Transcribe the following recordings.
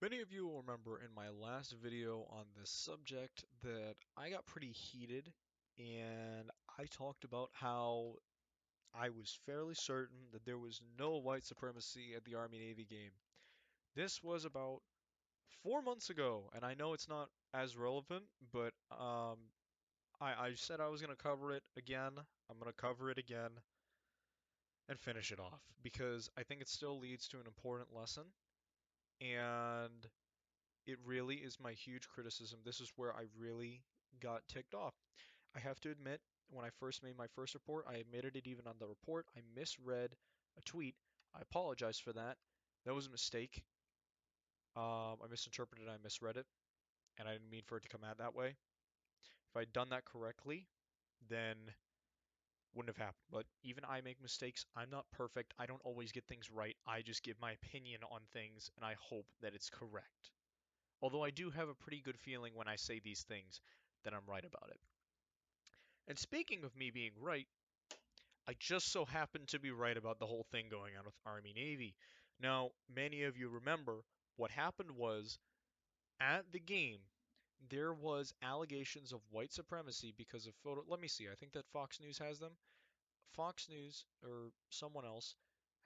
Many of you will remember in my last video on this subject that I got pretty heated and I talked about how I was fairly certain that there was no white supremacy at the Army-Navy game. This was about 4 months ago, and I know it's not as relevant, but I said I was going to cover it again. I'm going to cover it again and finish it off because I think it still leads to an important lesson, and it really is my huge criticism. This is where I really got ticked off. I have to admit, when I first made my first report, I admitted it even on the report. I misread a tweet. I apologize for that. That was a mistake. I misinterpreted it, I misread it, and I didn't mean for it to come out that way. If I'd done that correctly, then wouldn't have happened. But even I make mistakes. I'm not perfect. I don't always get things right. I just give my opinion on things, and I hope that it's correct. Although I do have a pretty good feeling when I say these things that I'm right about it. And speaking of me being right, I just so happen to be right about the whole thing going on with Army Navy. Now, many of you remember what happened was at the game there was allegations of white supremacy because of photo. Let me see. I think that Fox News has them. Fox News or someone else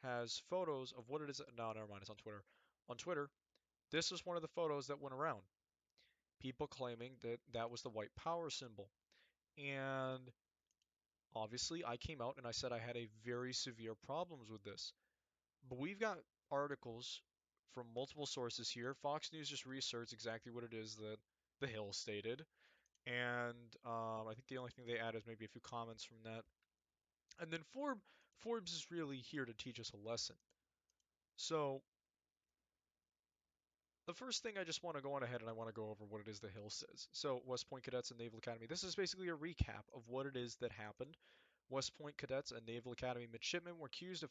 has photos of what it is. No, never mind. It's on Twitter. On Twitter, this was one of the photos that went around. People claiming that that was the white power symbol. And obviously, I came out and I said I had a very severe problems with this. But we've got articles from multiple sources here. Fox News just researched exactly what it is that The Hill stated. And I think the only thing they add is maybe a few comments from that. And then Forbes is really here to teach us a lesson. So the first thing I just want to go on ahead and I want to go over what it is the Hill says. So West Point Cadets and Naval Academy. This is basically a recap of what it is that happened. West Point cadets and Naval Academy midshipmen were accused of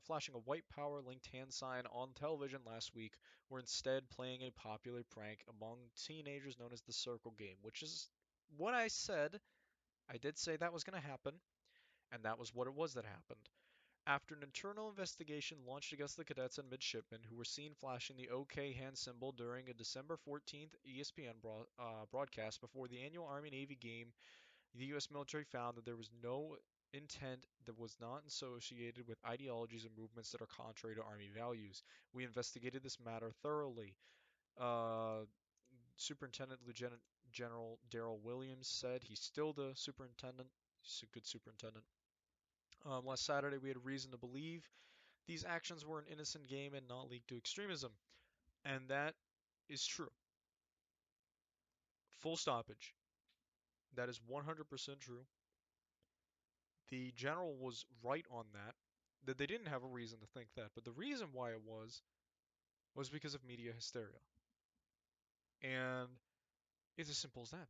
flashing a white power linked hand sign on television last week, were instead playing a popular prank among teenagers known as the Circle Game, which is what I said. I did say that was going to happen, and that was what it was that happened. After an internal investigation launched against the cadets and midshipmen who were seen flashing the OK hand symbol during a December 14th ESPN broadcast before the annual Army Navy game, the U.S. military found that there was no intent that was not associated with ideologies and movements that are contrary to Army values. We investigated this matter thoroughly. Uh, Superintendent Lieutenant General Daryl Williams said he's still the superintendent. He's a good superintendent. Last Saturday, we had reason to believe these actions were an innocent game and not lead to extremism. And that is true. Full stoppage. That is 100% true. The general was right on that they didn't have a reason to think that. But the reason why it was because of media hysteria. And it's as simple as that.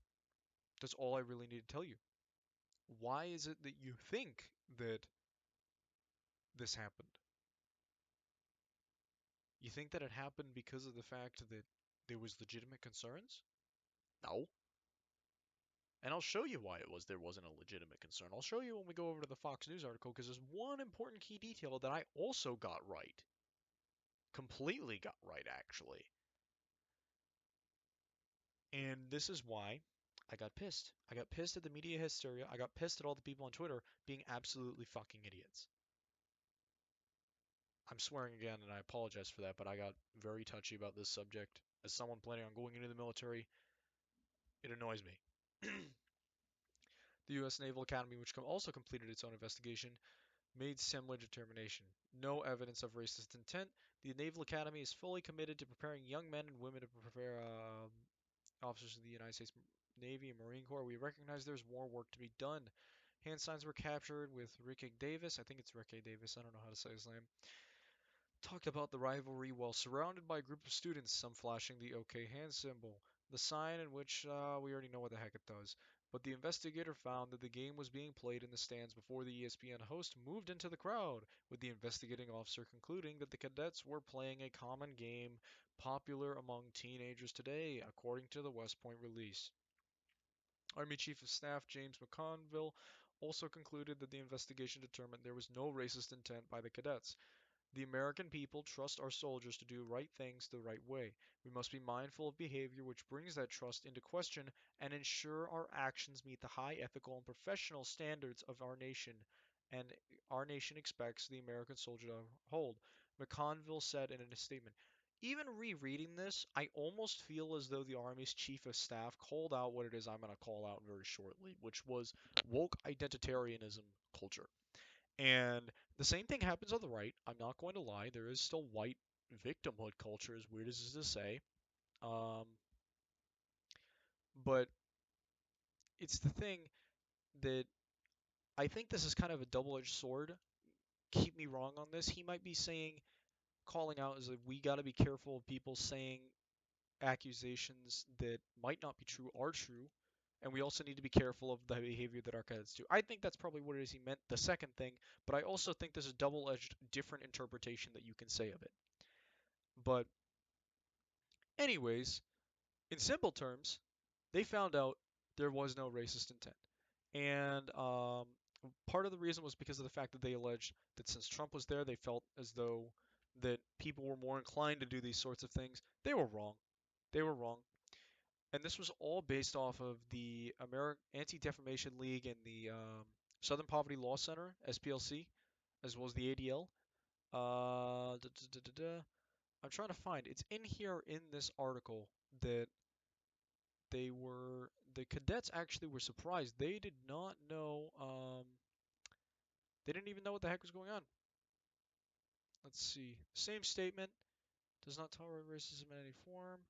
That's all I really need to tell you. Why is it that you think that this happened? You think that it happened because of the fact that there was legitimate concerns? No. And I'll show you why there wasn't a legitimate concern. I'll show you when we go over to the Fox News article because there's one important key detail that I also got right. Completely got right, actually. And this is why I got pissed. I got pissed at the media hysteria. I got pissed at all the people on Twitter being absolutely fucking idiots. I'm swearing again, and I apologize for that, but I got very touchy about this subject. As someone planning on going into the military, it annoys me. The U.S. Naval Academy, which also completed its own investigation, made similar determination. No evidence of racist intent. The Naval Academy is fully committed to preparing young men and women to prepare officers of the United States Navy and Marine Corps. We recognize there's more work to be done. Hand signs were captured with Ricky Davis. I think it's Ricky Davis. I don't know how to say his name. Talked about the rivalry while surrounded by a group of students, some flashing the OK hand symbol. The sign in which we already know what the heck it does. But the investigator found that the game was being played in the stands before the ESPN host moved into the crowd, with the investigating officer concluding that the cadets were playing a common game popular among teenagers today, according to the West Point release. Army Chief of Staff James McConville also concluded that the investigation determined there was no racist intent by the cadets. The American people trust our soldiers to do right things the right way. We must be mindful of behavior which brings that trust into question and ensure our actions meet the high ethical and professional standards of our nation and our nation expects the American soldier to hold, McConville said in a statement. Even rereading this, I almost feel as though the Army's chief of staff called out what it is I'm going to call out very shortly, which was woke identitarianism culture. And the same thing happens on the right. I'm not going to lie. There is still white victimhood culture, as weird as it is to say. Um, but it's the thing that I think this is kind of a double-edged sword. Keep me wrong on this. He might be saying, calling out is that we got to be careful of people saying accusations that might not be true are true. And we also need to be careful of the behavior that our cadets do. I think that's probably what it is he meant, the second thing, but I also think there's a double-edged, different interpretation that you can say of it. But anyways, in simple terms, they found out there was no racist intent. And part of the reason was because of the fact that they alleged that since Trump was there, they felt as though that people were more inclined to do these sorts of things. They were wrong. They were wrong. And this was all based off of the American Anti-Defamation League and the Southern Poverty Law Center, SPLC, as well as the ADL. Da, da, da, da, da. I'm trying to find. It's in here in this article that the cadets actually were surprised. They did not know. They didn't even know what the heck was going on. Let's see. Same statement. Does not tolerate racism in any form.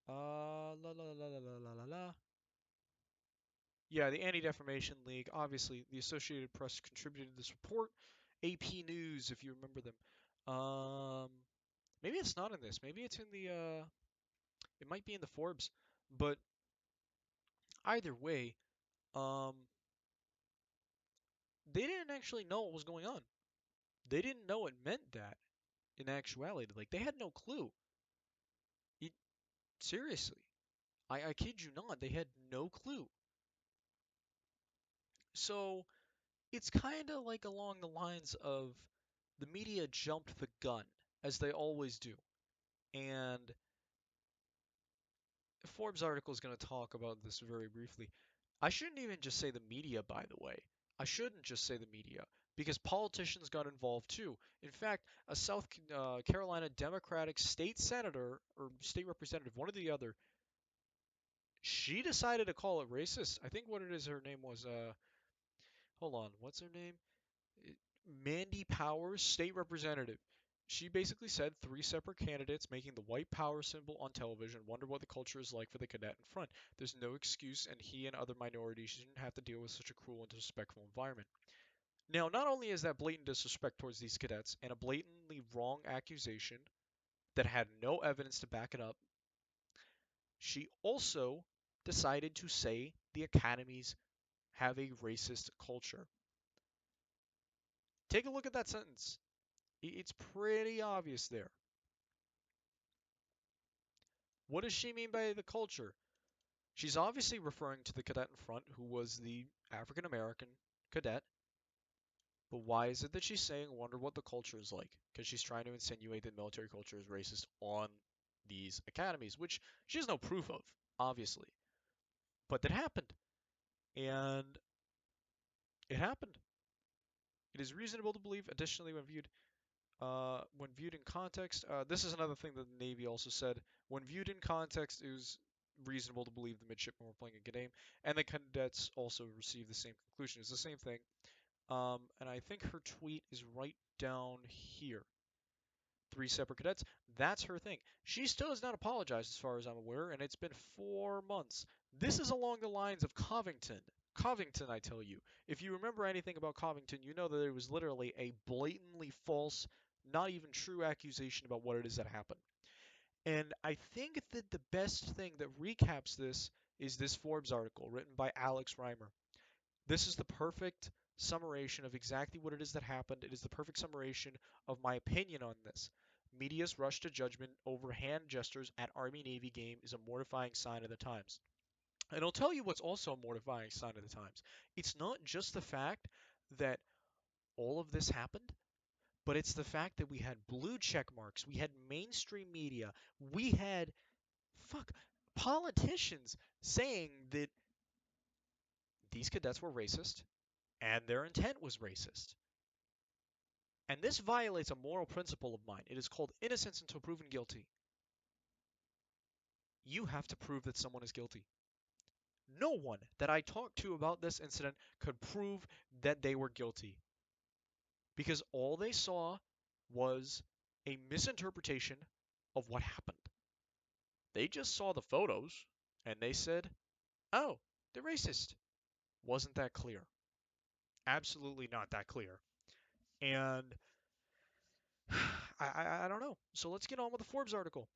La la la la la la la la. Yeah, the Anti-Defamation League. Obviously, the Associated Press contributed to this report. AP News, if you remember them. Maybe it's not in this. Maybe it's in the. It might be in the Forbes. But either way, um, they didn't actually know what was going on. They didn't know it meant that in actuality. Like they had no clue. It, seriously, I kid you not. They had no clue. So it's kind of like along the lines of the media jumped the gun, as they always do. And the Forbes article is going to talk about this very briefly. I shouldn't even just say the media, by the way. I shouldn't just say the media, because politicians got involved too. In fact, a South Carolina Democratic state senator or state representative, one or the other, she decided to call it racist. I think what it is, her name was, hold on, what's her name? Mandy Powers, state representative. She basically said three separate candidates making the white power symbol on television wonder what the culture is like for the cadet in front. There's no excuse, and he and other minorities shouldn't have to deal with such a cruel and disrespectful environment. Now, not only is that blatant disrespect towards these cadets and a blatantly wrong accusation that had no evidence to back it up, she also decided to say the academies have a racist culture. Take a look at that sentence. It's pretty obvious there. What does she mean by the culture? She's obviously referring to the cadet in front, who was the African American cadet. But why is it that she's saying, wonder what the culture is like? Because she's trying to insinuate that military culture is racist on these academies, which she has no proof of, obviously. But that happened. And it happened. It is reasonable to believe, additionally, when viewed in context, this is another thing that the Navy also said. When viewed in context, it was reasonable to believe the midshipmen were playing a good game, and the cadets also received the same conclusion. It's the same thing. And I think her tweet is right down here. Three separate cadets. That's her thing. She still has not apologized, as far as I'm aware, and it's been 4 months. This is along the lines of Covington. Covington, I tell you. If you remember anything about Covington, you know that it was literally a blatantly false, not even true accusation about what it is that happened. And I think that the best thing that recaps this is this Forbes article written by Alex Reimer. This is the perfect summation of exactly what it is that happened. It is the perfect summation of my opinion on this. Media's rush to judgment over hand gestures at Army-Navy game is a mortifying sign of the times. And I'll tell you what's also a mortifying sign of the times. It's not just the fact that all of this happened, But it's the fact that we had blue check marks, we had mainstream media, we had fuck politicians saying that these cadets were racist and their intent was racist. And this violates a moral principle of mine. It is called innocence until proven guilty. You have to prove that someone is guilty. No one that I talked to about this incident could prove that they were guilty because all they saw was a misinterpretation of what happened. They just saw the photos and they said, oh, they're racist. Wasn't that clear? Absolutely not that clear. And I don't know. So let's get on with the Forbes article.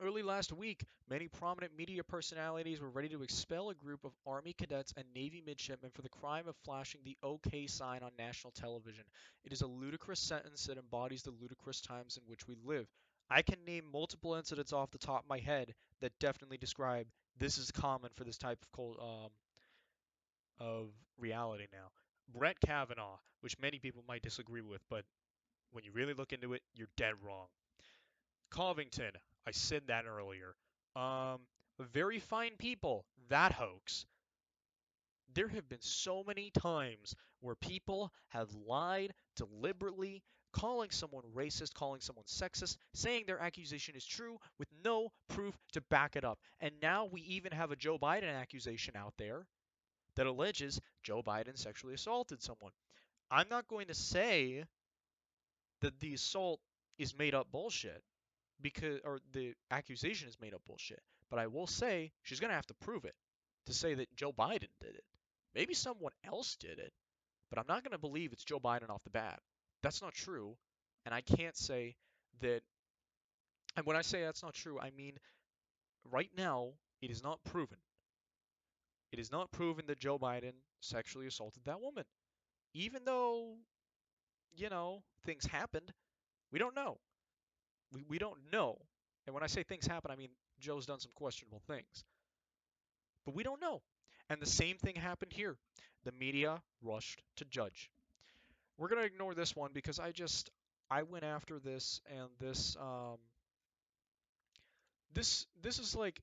Early last week, many prominent media personalities were ready to expel a group of Army cadets and Navy midshipmen for the crime of flashing the OK sign on national television. It is a ludicrous sentence that embodies the ludicrous times in which we live. I can name multiple incidents off the top of my head that definitely describe this is common for this type of reality now. Brett Kavanaugh, which many people might disagree with, but when you really look into it, you're dead wrong. Covington, I said that earlier. Very fine people, that hoax. There have been so many times where people have lied deliberately, calling someone racist, calling someone sexist, saying their accusation is true with no proof to back it up. And now we even have a Joe Biden accusation out there that alleges Joe Biden sexually assaulted someone. I'm not going to say that the assault is made up bullshit because or the accusation is made up bullshit. But I will say she's gonna have to prove it to say that Joe Biden did it. Maybe someone else did it, but I'm not gonna believe it's Joe Biden off the bat. That's not true, and I can't say that. And when I say that's not true, I mean right now it is not proven. It is not proven that Joe Biden sexually assaulted that woman, even though things happened. We don't know. We don't know. And when I say things happen, I mean Joe's done some questionable things. But we don't know. And the same thing happened here. The media rushed to judge. We're going to ignore this one because I went after this and this is like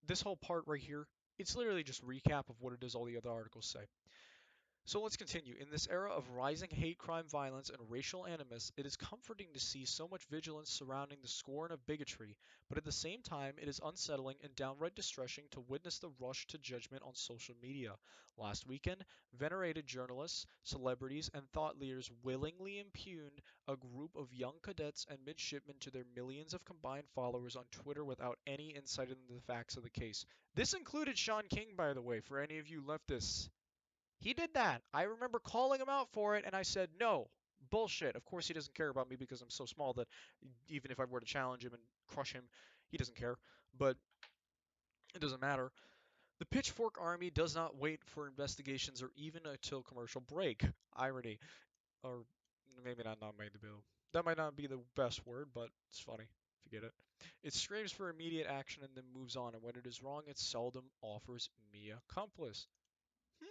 this whole part right here. It's literally just recap of what it is all the other articles say. So let's continue. In this era of rising hate crime violence and racial animus, it is comforting to see so much vigilance surrounding the scorn of bigotry, but at the same time, it is unsettling and downright distressing to witness the rush to judgment on social media. Last weekend, venerated journalists, celebrities, and thought leaders willingly impugned a group of young cadets and midshipmen to their millions of combined followers on Twitter without any insight into the facts of the case. This included Sean King, by the way, for any of you leftists. He did that. I remember calling him out for it, and I said, no, bullshit. Of course, he doesn't care about me because I'm so small that even if I were to challenge him and crush him, he doesn't care. But it doesn't matter. The Pitchfork Army does not wait for investigations or even until commercial break. Irony. Or maybe not made the bill. That might not be the best word, but it's funny if you get it. It screams for immediate action and then moves on, and when it is wrong, it seldom offers mea culpas. Hmm.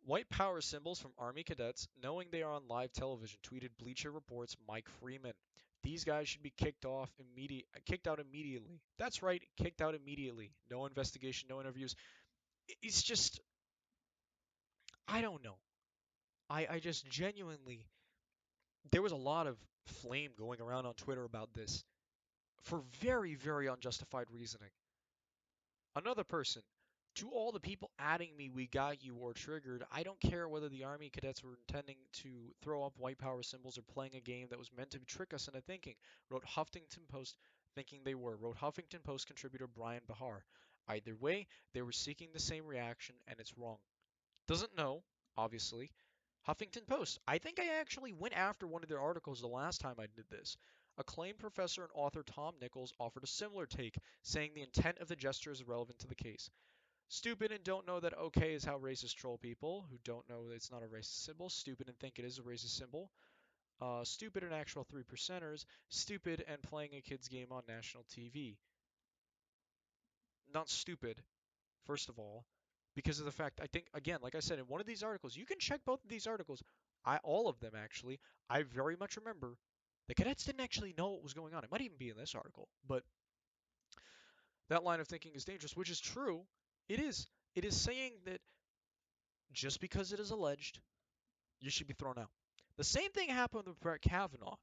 White power symbols from Army cadets, knowing they are on live television, tweeted Bleacher Report's Mike Freeman. These guys should be kicked out immediately. That's right, kicked out immediately. No investigation, no interviews. It's just, I don't know. I just genuinely, there was a lot of flame going around on Twitter about this for very, very unjustified reasoning. Another person. To all the people adding me, we got you, or triggered, I don't care whether the Army cadets were intending to throw up white power symbols or playing a game that was meant to trick us into thinking, wrote Huffington Post thinking they were, wrote Huffington Post contributor Brian Bahar. Either way, they were seeking the same reaction, and it's wrong. Doesn't know, obviously. Huffington Post. I think I actually went after one of their articles the last time I did this. Acclaimed professor and author Tom Nichols offered a similar take, saying the intent of the gesture is relevant to the case. Stupid and don't know that okay is how racists troll people who don't know that it's not a racist symbol. Stupid and think it is a racist symbol. Stupid and actual three percenters. Stupid and playing a kid's game on national TV. Not stupid, first of all, because of the fact I think again, like I said in one of these articles, you can check both of these articles. all of them actually, I very much remember the cadets didn't actually know what was going on. It might even be in this article, but that line of thinking is dangerous, which is true. It is. It is saying that just because it is alleged, you should be thrown out. The same thing happened with Brett Kavanaugh.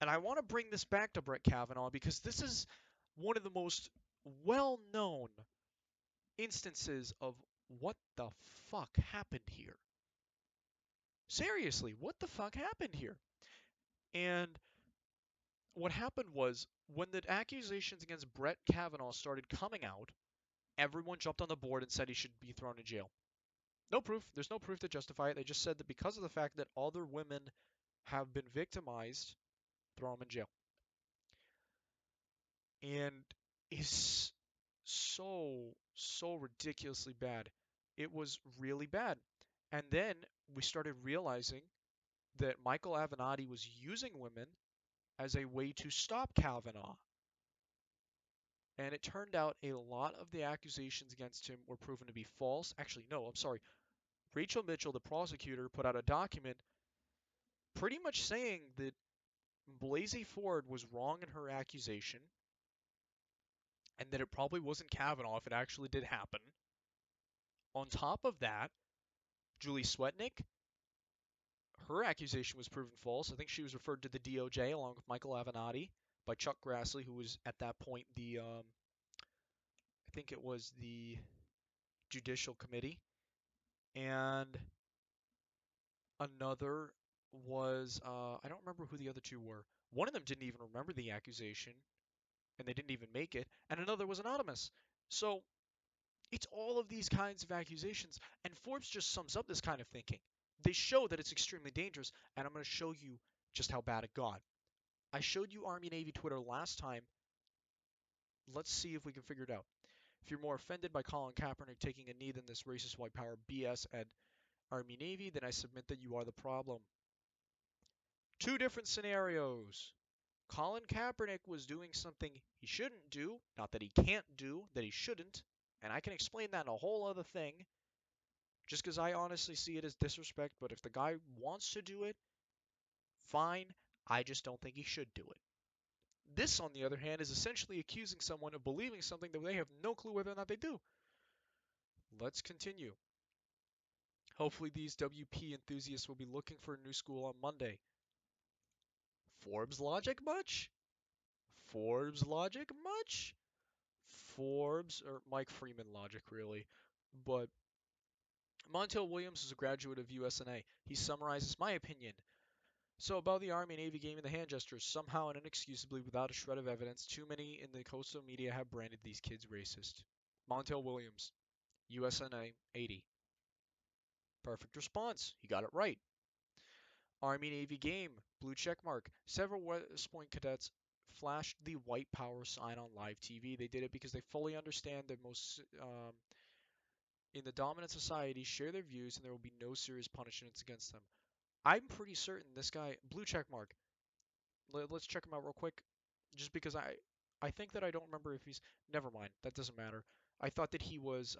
And I want to bring this back to Brett Kavanaugh because this is one of the most well known instances of what the fuck happened here. Seriously, what the fuck happened here? And what happened was when the accusations against Brett Kavanaugh started coming out, everyone jumped on the board and said he should be thrown in jail. No proof. There's no proof to justify it. They just said that because of the fact that other women have been victimized, throw him in jail. And it's so ridiculously bad. It was really bad. And then we started realizing that Michael Avenatti was using women as a way to stop Kavanaugh. And it turned out a lot of the accusations against him were proven to be false. Actually, no, I'm sorry. Rachel Mitchell, the prosecutor, put out a document pretty much saying that Blasey Ford was wrong in her accusation and that it probably wasn't Kavanaugh if it actually did happen. On top of that, Julie Swetnick, her accusation was proven false. I think she was referred to the DOJ along with Michael Avenatti by Chuck Grassley, who was at that point I think it was the Judicial Committee. And another was, I don't remember who the other two were. One of them didn't even remember the accusation, and they didn't even make it. And another was anonymous. So it's all of these kinds of accusations, and Forbes just sums up this kind of thinking. They show that it's extremely dangerous, and I'm going to show you just how bad it got. I showed you Army Navy Twitter last time. Let's see if we can figure it out. If you're more offended by Colin Kaepernick taking a knee than this racist white power BS at Army Navy, then I submit that you are the problem. Two different scenarios. Colin Kaepernick was doing something he shouldn't do, not that he can't do, that he shouldn't, and I can explain that in a whole other thing. Just because I honestly see it as disrespect, but if the guy wants to do it, fine. I just don't think he should do it. This, on the other hand, is essentially accusing someone of believing something that they have no clue whether or not they do. Let's continue. Hopefully these WP enthusiasts will be looking for a new school on Monday. Forbes logic much? Forbes logic much? Forbes, or Mike Freeman logic, really. But Montel Williams is a graduate of USNA. He summarizes my opinion. So about the Army Navy game and the hand gestures, somehow and inexcusably without a shred of evidence, too many in the coastal media have branded these kids racist. Montel Williams, USNA 80. Perfect response. He got it right. Army Navy game, blue check mark. Several West Point cadets flashed the white power sign on live TV. They did it because they fully understand that most in the dominant society share their views and there will be no serious punishments against them. I'm pretty certain this guy, blue check mark. Let's check him out real quick, just because I think that I don't remember if he's. Never mind, that doesn't matter. I thought that he was.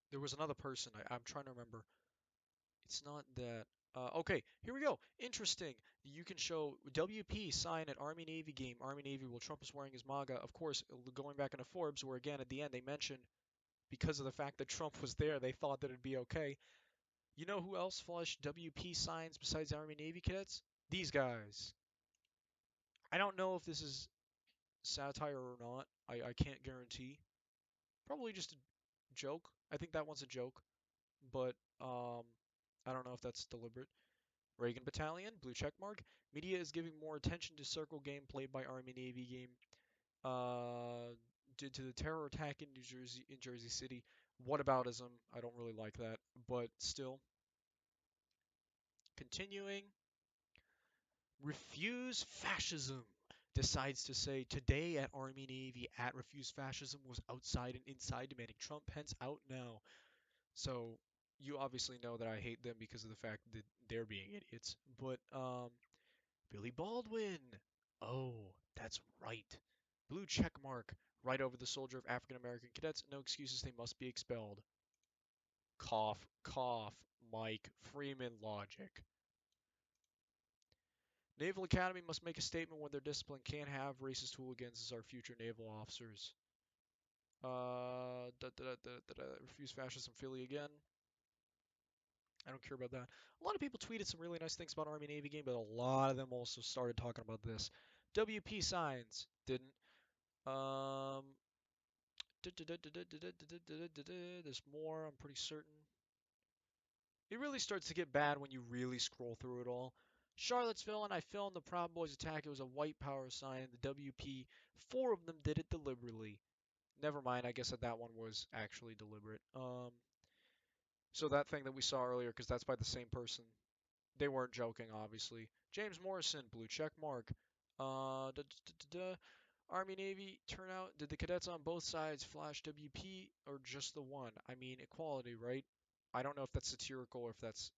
There was another person. I'm trying to remember. It's not that. Okay, here we go. Interesting. You can show WP sign at Army Navy game. Army Navy while Trump is wearing his MAGA. Of course, going back into Forbes, where again at the end they mentioned because of the fact that Trump was there, they thought that it'd be okay. You know who else flushed WP signs besides Army Navy cadets? These guys. I don't know if this is satire or not. I can't guarantee. Probably just a joke. I think that one's a joke, but I don't know if that's deliberate. Reagan Battalion, blue check mark. Media is giving more attention to circle game played by Army Navy game uh, due to the terror attack in Jersey City. Whataboutism? I don't really like that, but still. Continuing. Refuse fascism decides to say today at Army Navy at Refuse Fascism was outside and inside demanding Trump Pence out now. So you obviously know that I hate them because of the fact that they're being idiots. But Billy Baldwin. Oh, that's right. Blue check mark right over the soldier of African American cadets. No excuses, they must be expelled. Cough, cough, Mike Freeman logic. Naval Academy must make a statement when their discipline can't have racist hooligans as our future naval officers. Refuse fascism Philly again. I don't care about that. A lot of people tweeted some really nice things about Army Navy game, but a lot of them also started talking about this. WP signs didn't. Um, there's more. I'm pretty certain. It really starts to get bad when you really scroll through it all. Charlottesville, and I filmed the Proud Boys attack. It was a white power sign, and the WP, four of them did it deliberately. Never mind, I guess that one was actually deliberate. So that thing that we saw earlier, because that's by the same person. They weren't joking, obviously. James Morrison, blue check mark. Army Navy turnout. Did the cadets on both sides flash WP or just the one? I mean, equality, right? I don't know if that's satirical or if that's,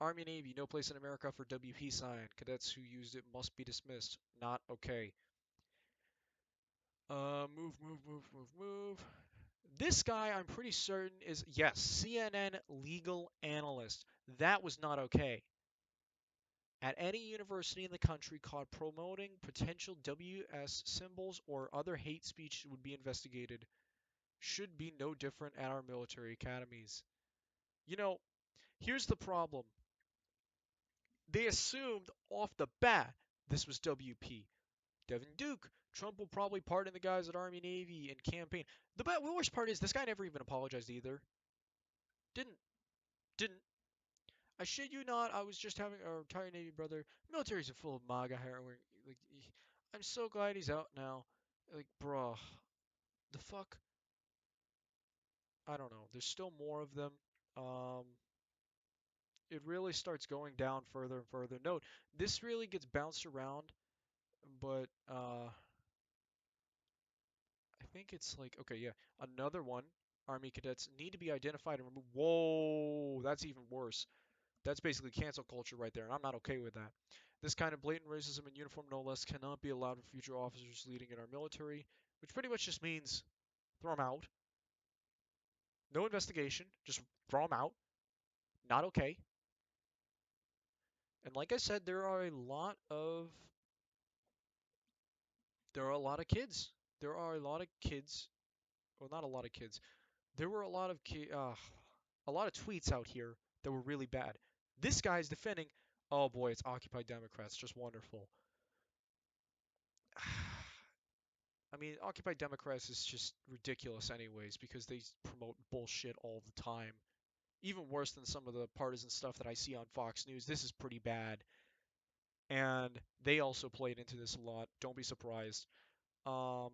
Army Navy, no place in America for WP sign. Cadets who used it must be dismissed. Not okay. Move, move, move, move, move. This guy, I'm pretty certain, is, yes, CNN legal analyst. That was not okay. At any university in the country caught promoting potential WS symbols or other hate speech would be investigated. Should be no different at our military academies. You know, here's the problem. They assumed off the bat this was WP. Devin Duke, Trump will probably pardon the guys at Army Navy and campaign. The worst part is this guy never even apologized either. Didn't. Didn't. I shit you not, I was just having a retired Navy brother. Militaries are full of MAGA heroin. Like, I'm so glad he's out now. Like, bruh, the fuck? I don't know. There's still more of them. Um, it really starts going down further and further. Note, this really gets bounced around, but I think it's like, okay, yeah, another one. Army cadets need to be identified and removed. Whoa, that's even worse. That's basically cancel culture right there, and I'm not okay with that. This kind of blatant racism in uniform, no less, cannot be allowed for future officers leading in our military, which pretty much just means throw them out. No investigation, just throw them out. Not okay. And like I said, there are a lot of kids. There are a lot of kids. Well, not a lot of kids. There were a lot of tweets out here that were really bad. This guy's defending. Oh boy, it's Occupy Democrats. Just wonderful. I mean, Occupy Democrats is just ridiculous, anyways, because they promote bullshit all the time. Even worse than some of the partisan stuff that I see on Fox News. This is pretty bad. And they also played into this a lot. Don't be surprised. Um,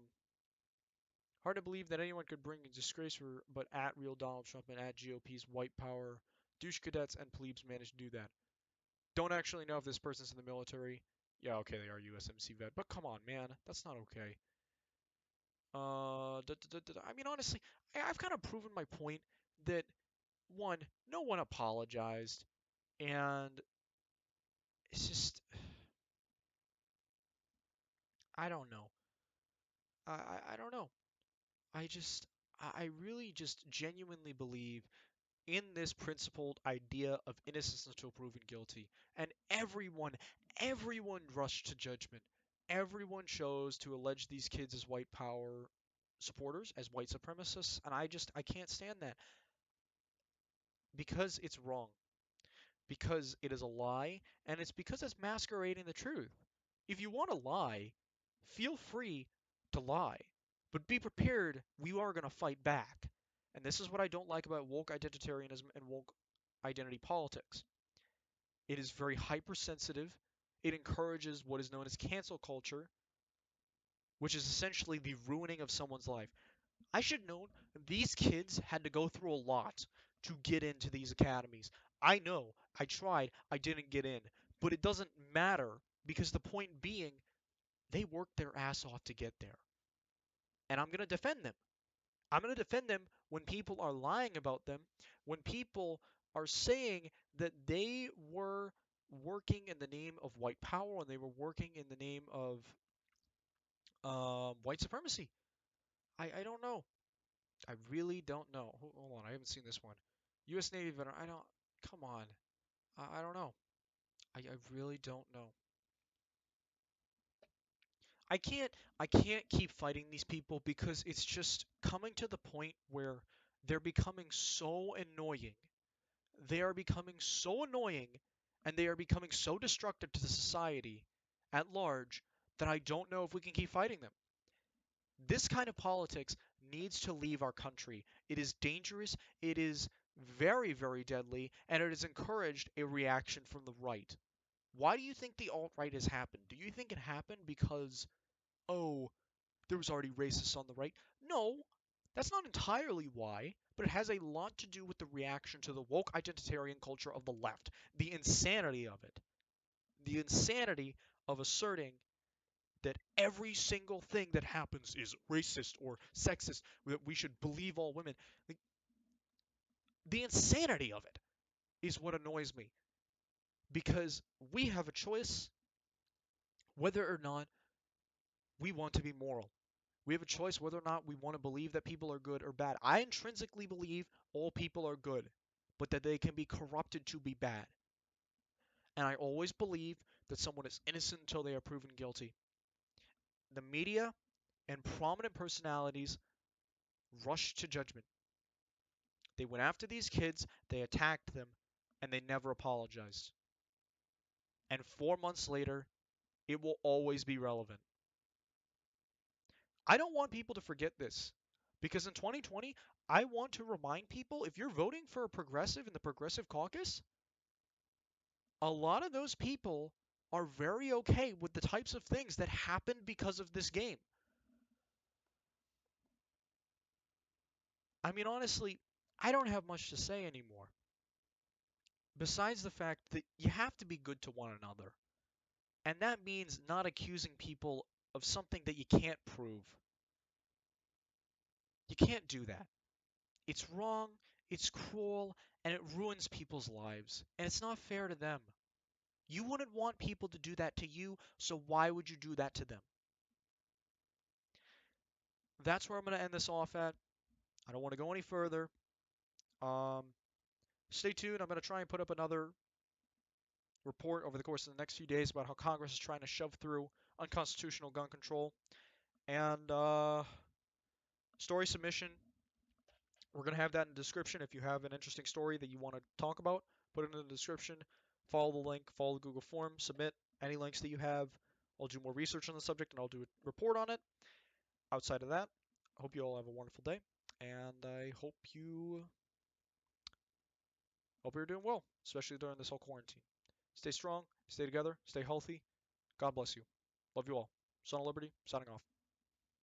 Hard to believe that anyone could bring a disgrace for, but at real Donald Trump and at GOP's white power, douche cadets and plebes managed to do that. Don't actually know if this person's in the military. Yeah, okay, they are USMC vet, but come on, man, that's not okay. I mean, honestly, I've kind of proven my point that one, no one apologized, and it's just, I don't know. I don't know. I just, I really just genuinely believe in this principled idea of innocence until proven guilty. And everyone rushed to judgment. Everyone chose to allege these kids as white power supporters, as white supremacists, and I can't stand that because it's wrong, because it is a lie, and it's because it's masquerading the truth. If you want to lie, feel free to lie, but be prepared, we are going to fight back. And this is what I don't like about woke identitarianism and woke identity politics. It is very hypersensitive. It encourages what is known as cancel culture, which is essentially the ruining of someone's life. I should know these kids had to go through a lot to get into these academies. I know, I tried, I didn't get in, but it doesn't matter because the point being, they worked their ass off to get there. And I'm going to defend them. I'm going to defend them when people are lying about them, when people are saying that they were working in the name of white power and they were working in the name of white supremacy. I don't know. I really don't know. Hold on, I haven't seen this one. U.S. Navy veteran. I don't. Come on. I don't know. I really don't know. I can't keep fighting these people because it's just coming to the point where they're becoming so annoying. They are becoming so annoying and they are becoming so destructive to the society at large that I don't know if we can keep fighting them. This kind of politics needs to leave our country. It is dangerous, it is very, very deadly, and it has encouraged a reaction from the right. Why do you think the alt right has happened? Do you think it happened because, oh, there was already racists on the right? No, that's not entirely why, but it has a lot to do with the reaction to the woke identitarian culture of the left. The insanity of it. The insanity of asserting that every single thing that happens is racist or sexist, that we should believe all women. Like, the insanity of it is what annoys me because we have a choice whether or not we want to be moral. We have a choice whether or not we want to believe that people are good or bad. I intrinsically believe all people are good, but that they can be corrupted to be bad. And I always believe that someone is innocent until they are proven guilty. The media and prominent personalities rush to judgment. They went after these kids, they attacked them, and they never apologized. And 4 months later, it will always be relevant. I don't want people to forget this. Because in 2020, I want to remind people if you're voting for a progressive in the Progressive Caucus, a lot of those people are very okay with the types of things that happened because of this game. I mean, honestly, I don't have much to say anymore. Besides the fact that you have to be good to one another. And that means not accusing people of something that you can't prove. You can't do that. It's wrong, it's cruel, and it ruins people's lives. And it's not fair to them. You wouldn't want people to do that to you, so why would you do that to them? That's where I'm going to end this off at. I don't want to go any further. Um, Stay tuned. I'm going to try and put up another report over the course of the next few days about how Congress is trying to shove through unconstitutional gun control. And story submission, we're going to have that in the description. If you have an interesting story that you want to talk about, put it in the description. Follow the link, follow the Google form, submit any links that you have. I'll do more research on the subject and I'll do a report on it. Outside of that, I hope you all have a wonderful day, and I hope you're doing well, especially during this whole quarantine. Stay strong, stay together, stay healthy. God bless you. Love you all. Son of Liberty, signing off.